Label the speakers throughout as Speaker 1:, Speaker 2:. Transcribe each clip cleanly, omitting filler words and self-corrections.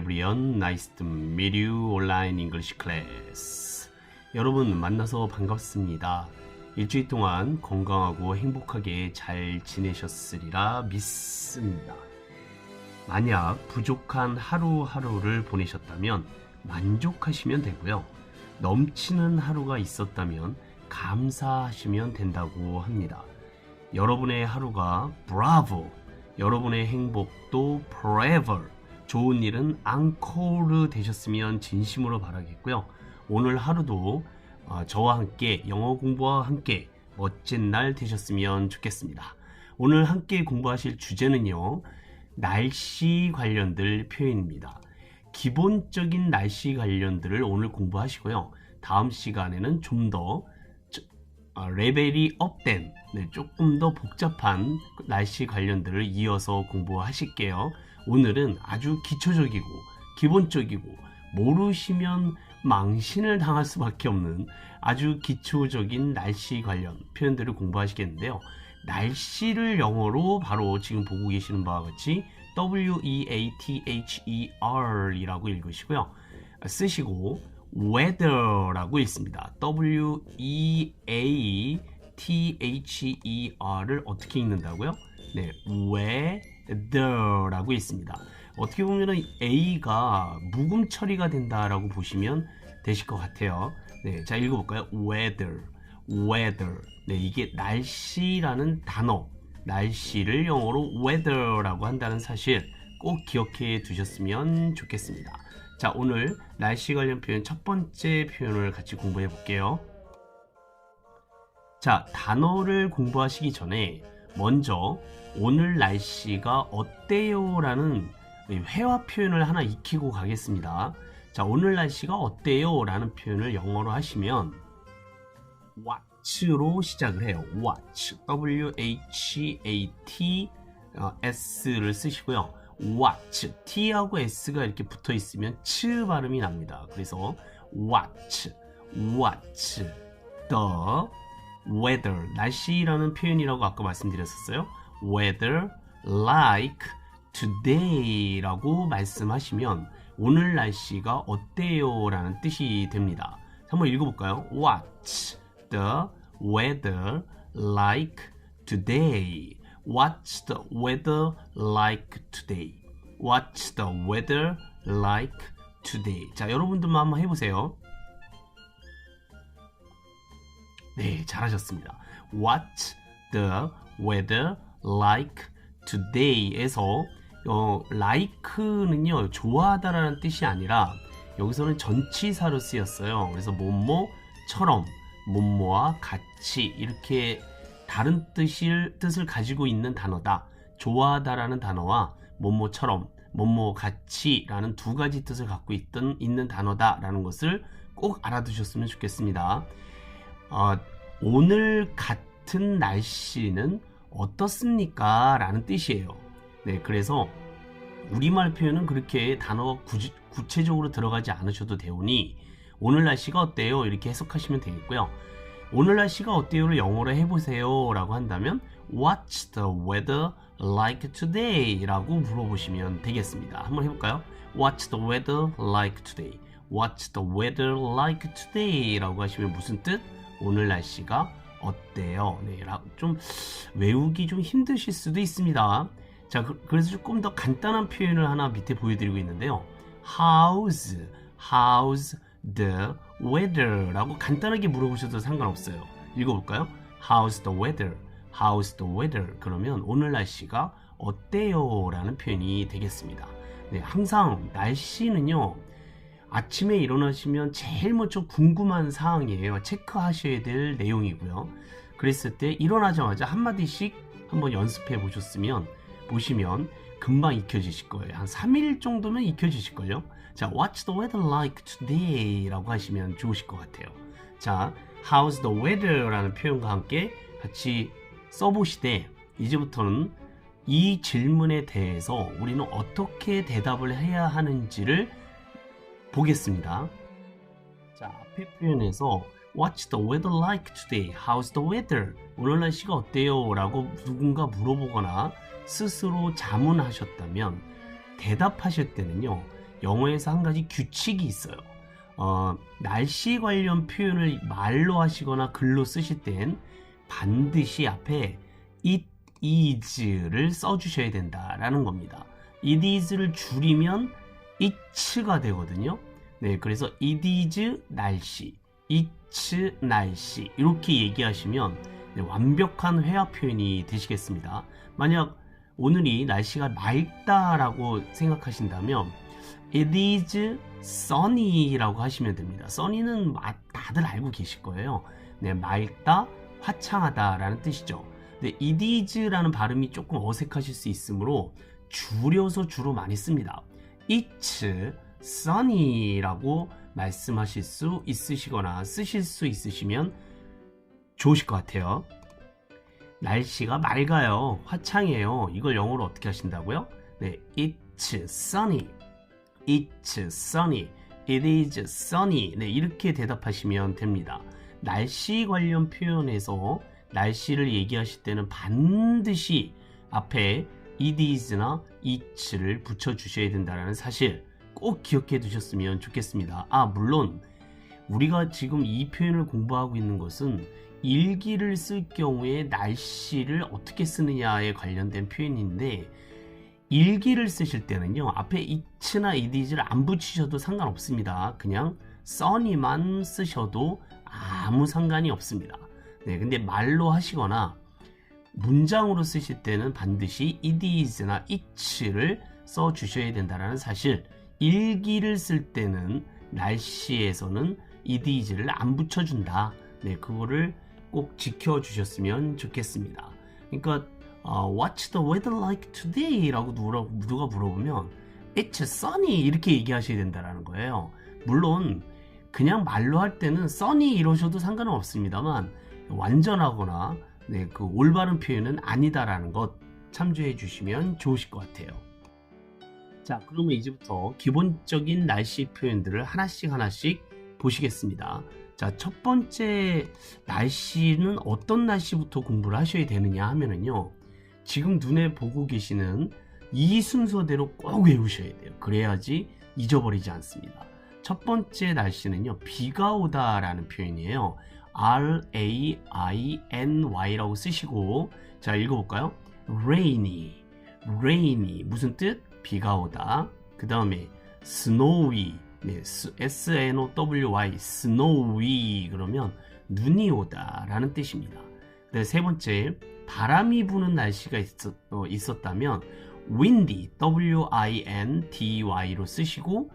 Speaker 1: everyone. Nice to meet you. Online English class. 여러분 만나서 반갑습니다. 일주일 동안 건강하고 행복하게 잘 지내셨으리라 믿습니다. 만약 부족한 하루하루를 보내셨다면 만족하시면 되고요. 넘치는 하루가 있었다면 감사하시면 된다고 합니다. 여러분의 하루가 브라보, 여러분의 행복도 forever, 좋은 일은 앙코르 되셨으면 진심으로 바라겠고요. 오늘 하루도 저와 함께 영어 공부와 함께 멋진 날 되셨으면 좋겠습니다. 오늘 함께 공부하실 주제는요, 날씨 관련들 표현입니다. 기본적인 날씨 관련들을 오늘 공부하시고요. 다음 시간에는 좀 더 레벨이 업된 조금 더 복잡한 날씨 관련들을 이어서 공부하실게요. 오늘은 아주 기초적이고 기본적이고 모르시면 망신을 당할 수밖에 없는 아주 기초적인 날씨 관련 표현들을 공부하시겠는데요. 날씨를 영어로 바로 지금 보고 계시는 바와 같이 weather 이라고 읽으시고요. 쓰시고 weather라고 있습니다. weather를 어떻게 읽는다고요? 네, weather라고 있습니다. 어떻게 보면 A가 묵음 처리가 된다라고 보시면 되실 것 같아요. 네, 자 읽어볼까요? weather. 네, 이게 날씨라는 단어, 날씨를 영어로 weather라고 한다는 사실 꼭 기억해 두셨으면 좋겠습니다. 자, 오늘 날씨 관련 표현 첫 번째 표현을 같이 공부해 볼게요. 자, 단어를 공부하시기 전에 먼저 오늘 날씨가 어때요? 라는 회화 표현을 하나 익히고 가겠습니다. 자, 오늘 날씨가 어때요? 라는 표현을 영어로 하시면 what로 시작을 해요. what, W-H-A-T, S를 쓰시고요. what, T하고 S가 이렇게 붙어 있으면 츠 발음이 납니다. 그래서 what, the weather, 날씨라는 표현이라고 아까 말씀드렸었어요. weather like today 라고 말씀하시면 오늘 날씨가 어때요? 라는 뜻이 됩니다. 한번 읽어볼까요? What's the weather like today? What's the weather like today? What's the weather like today? 자, 여러분들만 한번 해보세요. 네, 잘하셨습니다. What's the weather like today에서 like는요, 좋아하다라는 뜻이 아니라 여기서는 전치사로 쓰였어요. 그래서 뭐뭐처럼, 뭐뭐와 같이 이렇게 다른 뜻을 가지고 있는 단어다. 좋아하다라는 단어와 뭐뭐처럼, 뭐뭐 같이라는 두 가지 뜻을 갖고 있는 단어다라는 것을 꼭 알아두셨으면 좋겠습니다. 오늘 같은 날씨는 어떻습니까? 라는 뜻이에요. 네, 그래서 우리말 표현은 그렇게 단어가 구체적으로 들어가지 않으셔도 되오니 오늘 날씨가 어때요? 이렇게 해석하시면 되겠고요. 오늘 날씨가 어때요를 영어로 해보세요 라고 한다면 What's the weather like today? 라고 물어보시면 되겠습니다. 한번 해볼까요? What's the weather like today? What's the weather like today? 라고 하시면 무슨 뜻? 오늘 날씨가 어때요? 네, 좀 외우기 좀 힘드실 수도 있습니다. 자, 그래서 조금 더 간단한 표현을 하나 밑에 보여드리고 있는데요. How's the weather? 라고 간단하게 물어보셔도 상관없어요. 읽어볼까요? How's the weather? How's the weather? 그러면 오늘 날씨가 어때요? 라는 표현이 되겠습니다. 네, 항상 날씨는요, 아침에 일어나시면 제일 먼저 궁금한 사항이에요. 체크하셔야 될 내용이고요. 그랬을 때 일어나자마자 한마디씩 한번 연습해 보시면 금방 익혀지실 거예요. 한 3일 정도면 익혀지실걸요. 자, What's the weather like today? 라고 하시면 좋으실 것 같아요. 자, How's the weather? 라는 표현과 함께 같이 써보시되 이제부터는 이 질문에 대해서 우리는 어떻게 대답을 해야 하는지를 보겠습니다. 자, 앞에 표현에서 What's the weather like today? How's the weather? 오늘 날씨가 어때요? 라고 누군가 물어보거나 스스로 자문하셨다면 대답하실 때는요, 영어에서 한 가지 규칙이 있어요. 날씨 관련 표현을 말로 하시거나 글로 쓰실 땐 반드시 앞에 it is를 써주셔야 된다라는 겁니다. it is를 줄이면 it가 되거든요. 네, 그래서 it is 날씨, it's 날씨 이렇게 얘기하시면 네, 완벽한 회화 표현이 되시겠습니다. 만약 오늘이 날씨가 맑다라고 생각하신다면 it is sunny라고 하시면 됩니다. sunny는 다들 알고 계실 거예요. 네, 맑다, 화창하다라는 뜻이죠. 근데 it is라는 발음이 조금 어색하실 수 있으므로 줄여서 주로 많이 씁니다. It's sunny라고 말씀하실 수 있으시거나 쓰실 수 있으시면 좋으실 것 같아요. 날씨가 맑아요, 화창해요. 이걸 영어로 어떻게 하신다고요? 네, It's sunny. It's sunny. It is sunny. 네, 이렇게 대답하시면 됩니다. 날씨 관련 표현에서 날씨를 얘기하실 때는 반드시 앞에 it is나 it를 붙여주셔야 된다는 사실 꼭 기억해 두셨으면 좋겠습니다. 물론 우리가 지금 이 표현을 공부하고 있는 것은 일기를 쓸 경우에 날씨를 어떻게 쓰느냐에 관련된 표현인데, 일기를 쓰실 때는요 앞에 it나 it is를 안 붙이셔도 상관없습니다. 그냥 sunny만 쓰셔도 아무 상관이 없습니다. 네, 근데 말로 하시거나 문장으로 쓰실 때는 반드시 it is나 it를 써 주셔야 된다는 사실, 일기를 쓸 때는 날씨에서는 it is를 안 붙여준다. 네, 그거를 꼭 지켜주셨으면 좋겠습니다. 그러니까 What's the weather like today? 라고 누가 물어보면 It's sunny 이렇게 얘기하셔야 된다는 거예요. 물론 그냥 말로 할 때는 sunny 이러셔도 상관은 없습니다만 완전하거나 네, 그 올바른 표현은 아니다라는 것 참조해 주시면 좋으실 것 같아요. 자, 그러면 이제부터 기본적인 날씨 표현들을 하나씩 보시겠습니다. 자, 첫 번째 날씨는 어떤 날씨부터 공부를 하셔야 되느냐 하면은요, 지금 눈에 보고 계시는 이 순서대로 꼭 외우셔야 돼요. 그래야지 잊어버리지 않습니다. 첫 번째 날씨는요, 비가 오다 라는 표현이에요. R-A-I-N-Y라고 쓰시고, 자, 읽어볼까요? rainy, rainy 무슨 뜻? 비가 오다. 그 다음에 snowy, 네, S-N-O-W-Y, snowy 그러면 눈이 오다 라는 뜻입니다. 네, 세 번째, 바람이 부는 날씨가 있었다면 windy, W-I-N-D-Y로 쓰시고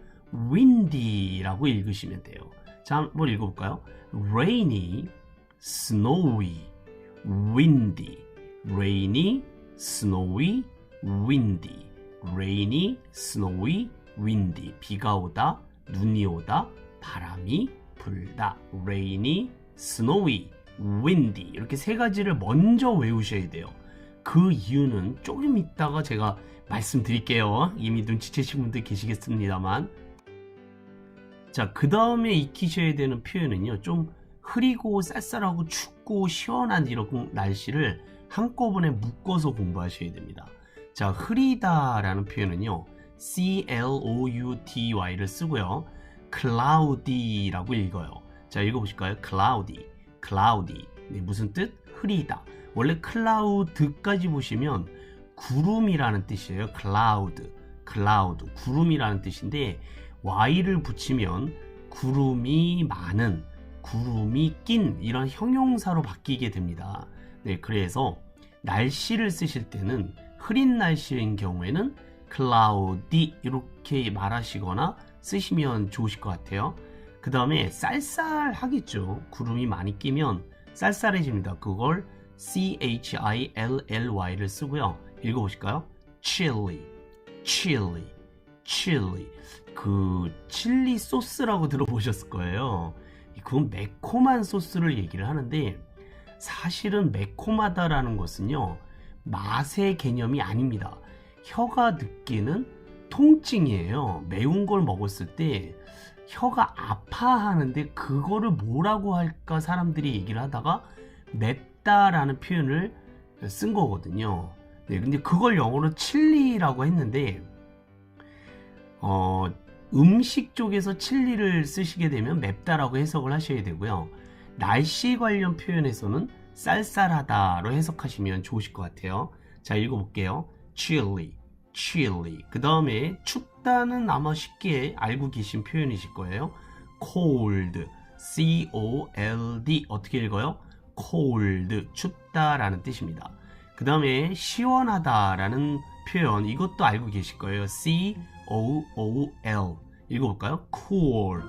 Speaker 1: windy라고 읽으시면 돼요. 자, 한번 읽어볼까요? rainy, snowy, windy, rainy, snowy, windy, rainy, snowy, windy. 비가 오다, 눈이 오다, 바람이 불다. rainy, snowy, windy. 이렇게 세 가지를 먼저 외우셔야 돼요. 그 이유는 조금 있다가 제가 말씀드릴게요. 이미 눈치채신 분들 계시겠습니다만. 자, 그 다음에 익히셔야 되는 표현은요, 좀 흐리고 쌀쌀하고 춥고 시원한 이런 날씨를 한꺼번에 묶어서 공부하셔야 됩니다. 자, 흐리다 라는 표현은요, C-L-O-U-D-Y를 쓰고요, cloudy 라고 읽어요. 자, 읽어보실까요? cloudy, cloudy. 네, 무슨 뜻? 흐리다. 원래 cloud까지 보시면 구름이라는 뜻이에요. cloud, cloud, 구름이라는 뜻인데 Y를 붙이면 구름이 많은, 구름이 낀 이런 형용사로 바뀌게 됩니다. 네, 그래서 날씨를 쓰실 때는 흐린 날씨인 경우에는 cloudy 이렇게 말하시거나 쓰시면 좋으실 것 같아요. 그 다음에 쌀쌀하겠죠. 구름이 많이 끼면 쌀쌀해집니다. 그걸 C-H-I-L-L-Y를 쓰고요. 읽어보실까요? chilly, chilly, chilly. 그 칠리 소스라고 들어보셨을 거예요. 그건 매콤한 소스를 얘기를 하는데, 사실은 매콤하다라는 것은요, 맛의 개념이 아닙니다. 혀가 느끼는 통증이에요. 매운 걸 먹었을 때 혀가 아파하는데 그거를 뭐라고 할까 사람들이 얘기를 하다가 맵다라는 표현을 쓴 거거든요. 네, 근데 그걸 영어로 칠리라고 했는데 음식 쪽에서 칠리를 쓰시게 되면 맵다라고 해석을 하셔야 되고요. 날씨 관련 표현에서는 쌀쌀하다로 해석하시면 좋으실 것 같아요. 자, 읽어볼게요. chilly, chilly. 그 다음에 춥다는 아마 쉽게 알고 계신 표현이실 거예요. cold, C-O-L-D. 어떻게 읽어요? cold, 춥다라는 뜻입니다. 그 다음에 시원하다라는 표현, 이것도 알고 계실 거예요. C-O-O-L. 읽어볼까요? cool,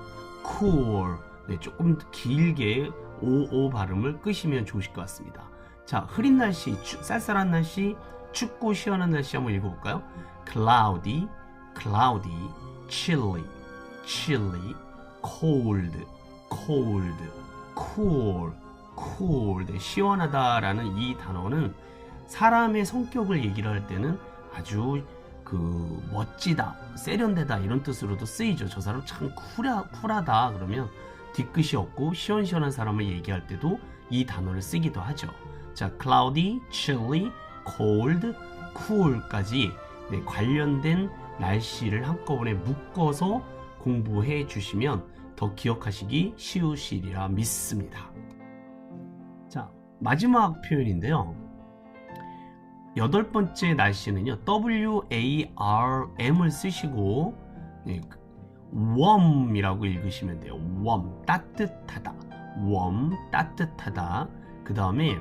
Speaker 1: cool. 네, 조금 길게 O 발음을 끄시면 좋으실 것 같습니다. 자, 흐린 날씨, 쌀쌀한 날씨, 춥고 시원한 날씨 한번 읽어볼까요? cloudy, cloudy, chilly, chilly, cold, cold, cool, cool. 네, 시원하다라는 이 단어는 사람의 성격을 얘기를 할 때는 아주 멋지다, 세련되다 이런 뜻으로도 쓰이죠. 저 사람 참 쿨하다 그러면 뒤끝이 없고 시원시원한 사람을 얘기할 때도 이 단어를 쓰기도 하죠. 자, cloudy, chilly, cold, cool까지 네, 관련된 날씨를 한꺼번에 묶어서 공부해 주시면 더 기억하시기 쉬우시리라 믿습니다. 자, 마지막 표현인데요. 8번째 날씨는요, WARM을 쓰시고 네, warm이라고 읽으시면 돼요. warm, 따뜻하다. warm, 따뜻하다. 그 다음에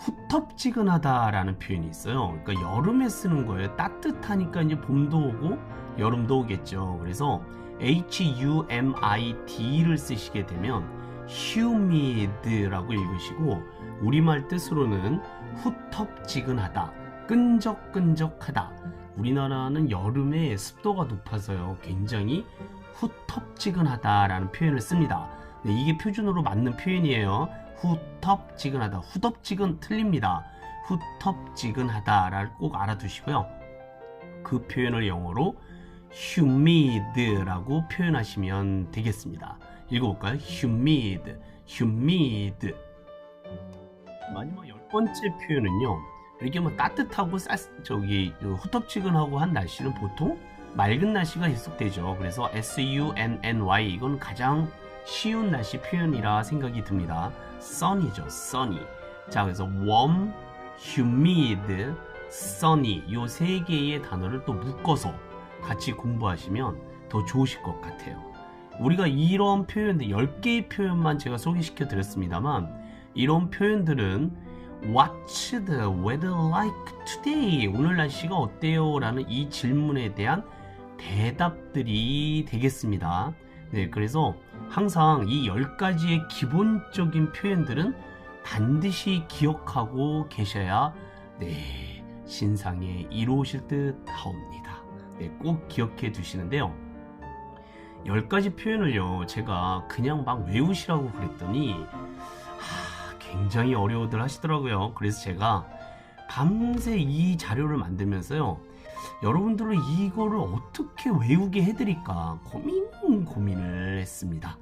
Speaker 1: 후텁지근하다 라는 표현이 있어요. 그러니까 여름에 쓰는 거예요. 따뜻하니까 이제 봄도 오고 여름도 오겠죠. 그래서 HUMID를 쓰시게 되면 humid라고 읽으시고, 우리말 뜻으로는 후텁지근하다, 끈적끈적하다. 우리나라는 여름에 습도가 높아서요, 굉장히 후텁지근하다라는 표현을 씁니다. 네, 이게 표준어로 맞는 표현이에요. 후텁지근하다. 후덥지근 틀립니다. 후텁지근하다를 꼭 알아두시고요. 그 표현을 영어로 humid라고 표현하시면 되겠습니다. 읽어볼까요? humid, humid. 마지막 10번째 표현은요, 이렇게 뭐 따뜻하고 후텁지근하고 한 날씨는 보통 맑은 날씨가 계속되죠. 그래서 sunny, 이건 가장 쉬운 날씨 표현이라 생각이 듭니다. sunny죠, sunny. 자, 그래서 warm, humid, sunny 요 세 개의 단어를 또 묶어서 같이 공부하시면 더 좋으실 것 같아요. 우리가 이런 표현들 10개의 표현만 제가 소개시켜 드렸습니다만, 이런 표현들은 What's the weather like today? 오늘 날씨가 어때요? 라는 이 질문에 대한 대답들이 되겠습니다. 네, 그래서 항상 이 10가지의 기본적인 표현들은 반드시 기억하고 계셔야 네, 신상에 이루어질 듯 하옵니다. 네, 꼭 기억해 두시는데요. 10가지 표현을요, 제가 그냥 막 외우시라고 그랬더니 굉장히 어려워들 하시더라고요. 그래서 제가 밤새 이 자료를 만들면서요, 여러분들을 이거를 어떻게 외우게 해드릴까 고민을 했습니다.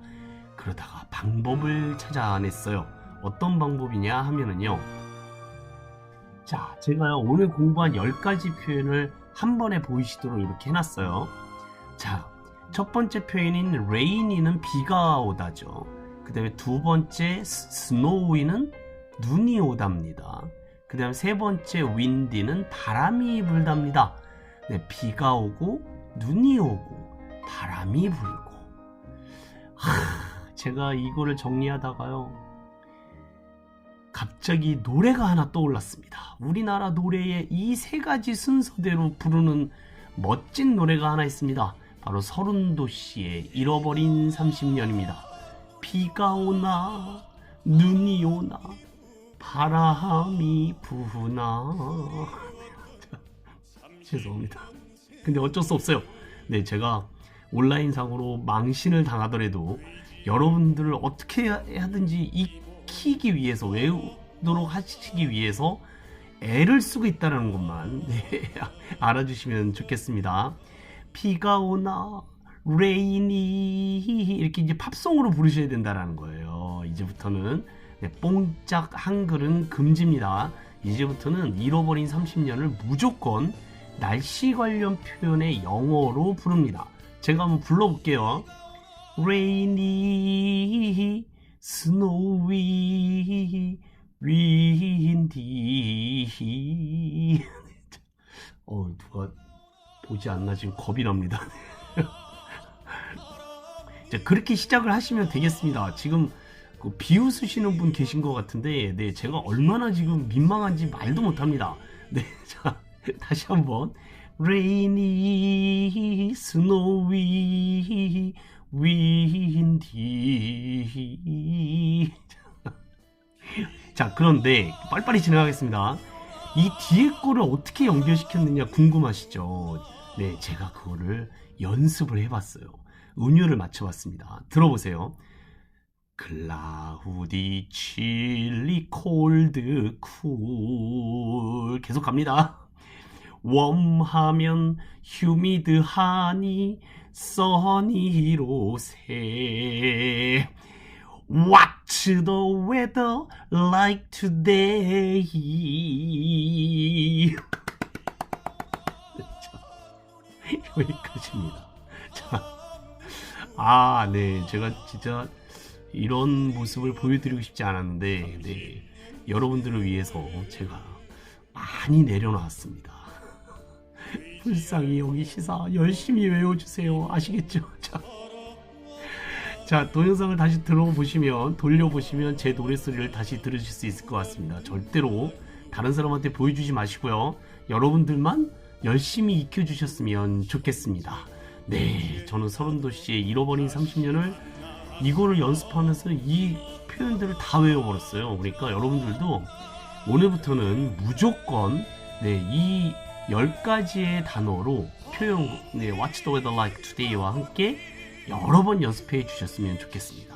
Speaker 1: 그러다가 방법을 찾아냈어요. 어떤 방법이냐 하면은요, 자, 제가요 오늘 공부한 10가지 표현을 한 번에 보이시도록 이렇게 해놨어요. 자, 첫 번째 표현인 rain이는 비가 오다죠. 그 다음에 두 번째 snow이는 눈이 오답니다. 그 다음에 세 번째 windy는 바람이 불답니다. 네, 비가 오고 눈이 오고 바람이 불고. 제가 이거를 정리하다가요, 갑자기 노래가 하나 떠올랐습니다. 우리나라 노래의 이 세 가지 순서대로 부르는 멋진 노래가 하나 있습니다. 바로 서른도 씨의 잃어버린 30년입니다. 비가 오나 눈이 오나 바람이 부나. 죄송합니다. 근데 어쩔 수 없어요. 네, 제가 온라인상으로 망신을 당하더라도 여러분들을 어떻게 하든지 익히기 위해서, 외우도록 하시기 위해서 애를 쓰고 있다는 것만 네, 알아주시면 좋겠습니다. 비가 오나 레이니 이렇게 이제 팝송으로 부르셔야 된다는 거예요. 이제부터는 네, 뽕짝 한글은 금지입니다. 이제부터는 잃어버린 30년을 무조건 날씨 관련 표현의 영어로 부릅니다. 제가 한번 불러볼게요. Rainy, snowy, windy. 누가 보지 않나 지금 겁이 납니다. 자, 그렇게 시작을 하시면 되겠습니다. 지금 비웃으시는 분 계신 것 같은데, 네, 제가 얼마나 지금 민망한지 말도 못합니다. 네, 자, 다시 한번. Rainy, snowy, windy. 자, 그런데 빨리빨리 진행하겠습니다. 이 뒤에 거를 어떻게 연결시켰느냐 궁금하시죠? 네, 제가 그거를 연습을 해봤어요. 은유를 맞춰봤습니다. 들어보세요. 클라우디, 칠리, 콜드, 쿨. 계속 갑니다. 웜하면 휴미드하니, 써니로 새. What's the weather like today? 여기까지입니다. 자, 네, 제가 진짜 이런 모습을 보여드리고 싶지 않았는데, 네, 여러분들을 위해서 제가 많이 내려놨습니다. 불쌍히 여기 시사 열심히 외워주세요. 아시겠죠? 자, 동영상을 다시 돌려보시면 제 노랫소리를 다시 들으실 수 있을 것 같습니다. 절대로 다른 사람한테 보여주지 마시고요. 여러분들만 열심히 익혀주셨으면 좋겠습니다. 네, 저는 서른도시의 잃어버린 30년을 이거를 연습하면서 이 표현들을 다 외워버렸어요. 그러니까 여러분들도 오늘부터는 무조건 이 10가지의 단어로 표현, What's the weather like today와 함께 여러 번 연습해 주셨으면 좋겠습니다.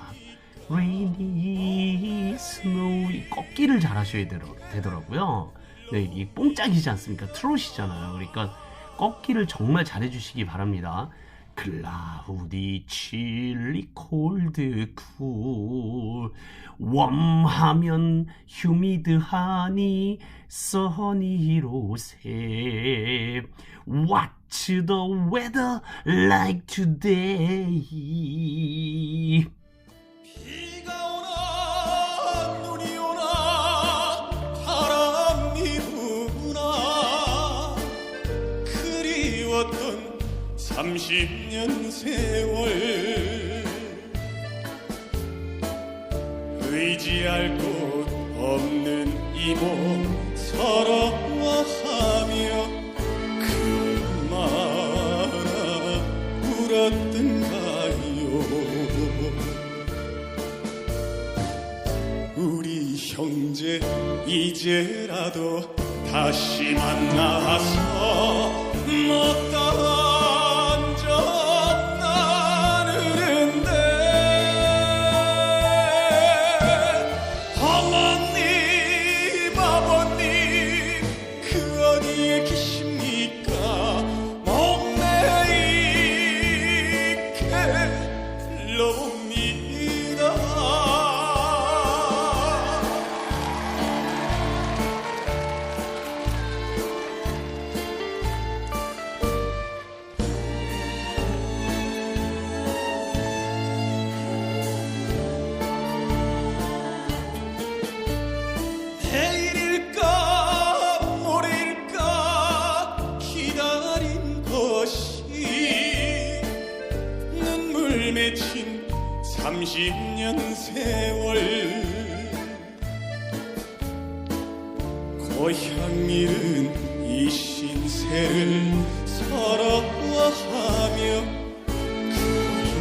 Speaker 1: Rainy, snowy, 꺾기를 잘 하셔야 되더라고요. 네, 이 뽕짝이지 않습니까? 트롯이잖아요. 그러니까 꺾기를 정말 잘 해주시기 바랍니다. 클라우디, 칠리, 콜드, 쿨. 웜하면 휴미드하니, 써니로 새. What's the weather like today?
Speaker 2: 비가 오나 눈이 오나 바람이 부나 그리웠던 30년 세월 의지할 곳 없는 이 몸 서러워하며 울었던가요. 우리 형제 이제라도 다시 만나서 못다한 적 나누는데 어머님 아버님 그 어디에 계십니까? 불러봅니다. 내일일까 모레일까 기다린 것이 눈물 맺힌 30년 세월 고향 잃은 이 신세를 서러워하며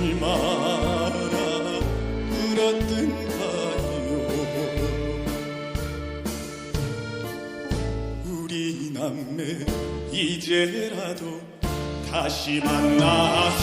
Speaker 2: 얼마나 울었던가요. 우리 남매 이제라도 다시 만나서